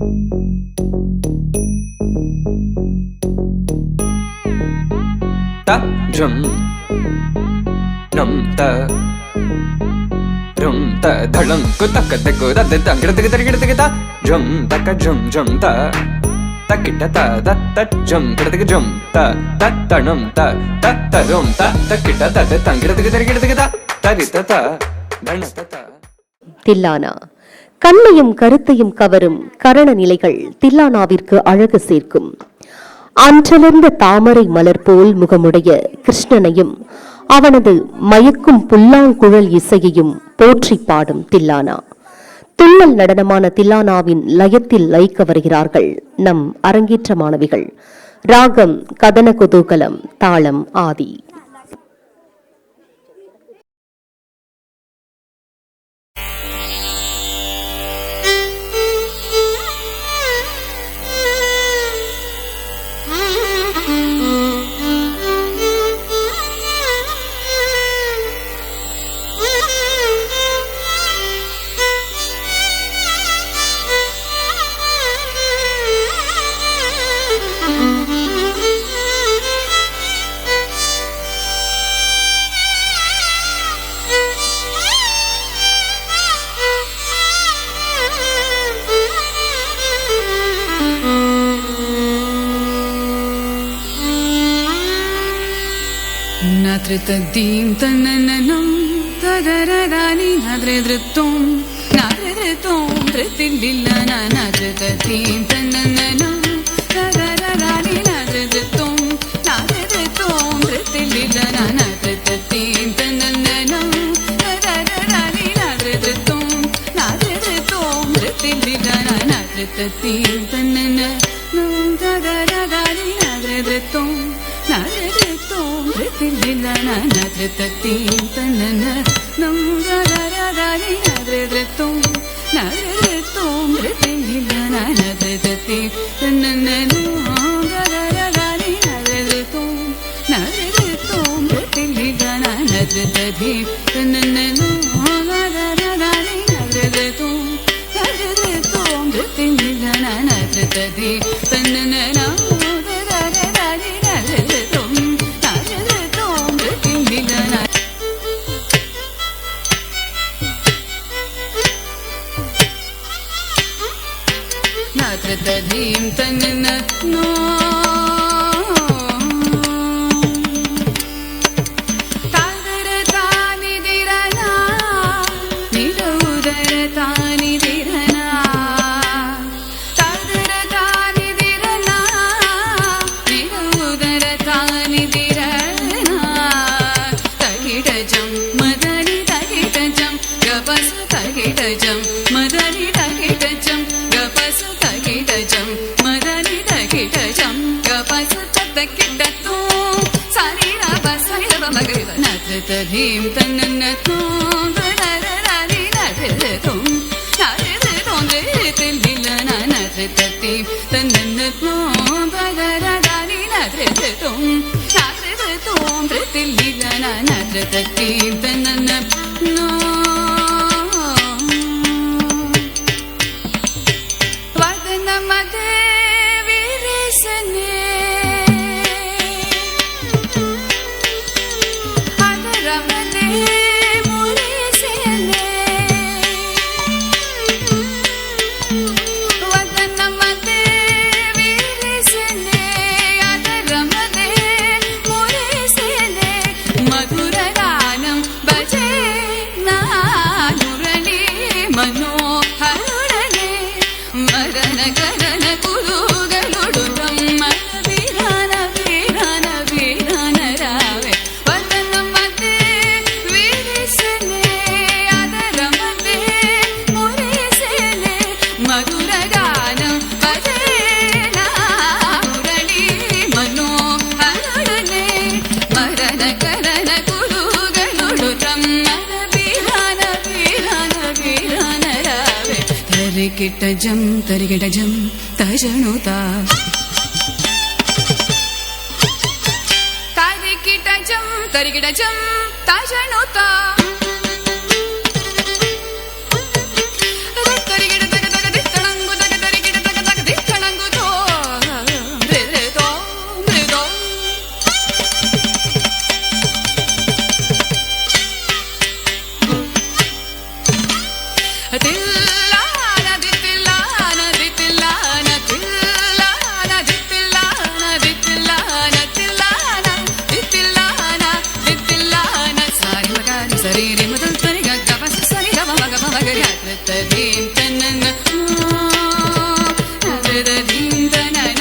ta jum nam ta rum ta dhalam ku tak tak ku da da ngir ta jum tak jum jum ta takita ta da ta jum ngir jum ta tanam ta rum ta takita ta da ngir ta tarita ta danata ta. தில்லானா கண்ணையும் கருத்தையும் கவரும் கரண நிலைகள் தில்லானாவிற்கு அழகு சேர்க்கும். அன்றலர்ந்த தாமரை மலர் போல் முகமுடைய கிருஷ்ணனையும் அவனது மயக்கும் புல்லாங்குழல் இசையையும் போற்றி பாடும் தில்லானா. துள்ளல் நடனமான தில்லானாவின் லயத்தில் லயிக்க வருகிறார்கள் நம் அரங்கேற்ற மாணவிகள். ராகம் கதன குதூகலம், தாளம் ஆதி. Taddim tananam tadarani nadredritum nadredritum tritillana nadreddim tananam tadarani nadredritum nadredritum tritillana nadreddim tananam tadarani nadredritum nadredritum tritillana nadreddim tananam tadarani nadredritum nadredritum tritillana nadreddim tanana namdadarani nadredritum nadredritum tritillana nadreddim tanana namdadarani nadredritum nadredritum tritillana nadreddim tanana namdadarani nadredritum nadredritum tritillana nadreddim tanana namdadarani nadredritum nadredritum tritillana. Nadreddim tanana no tadarani dirana nirudarani dirana tadarani dirana nirudarani dirana tagidajam madani tagidajam gapasu tagidajam madani tagidajam gapasu tagidajam madani tagidajam gapasu tagidajam sarira basayra magrida nadreddim tanana tadarani nadreddim nadreddim tritillana nadreddim tanana tadarani nadreddim nadreddim tritillana nadreddim tanana no vadanamade virisane adaramane murisane vadanamade virisane adaramane murisane madhuraganam baje nanurani manoharane மரண கரண குருகளுடன் வீரான வீரான வீரான ராவே வதனம் மதே வீரிசனே அதரமதே முரிசனே மதுரகானம் பஜேனா முரளி மனோஹரனே மரண கரண குருகளுடன் வீரான வீரான வீரான ராவே தரிகிட்டஜம் தரிகிட்டஜம் தஜனுதா தரிகிட்டஜம் தரிகிட்டஜம் தஜனுதா தரிகிட்ட தக தக தித்தணங்கு தக தரிகிட்ட தக தன்னன தததீம் தனன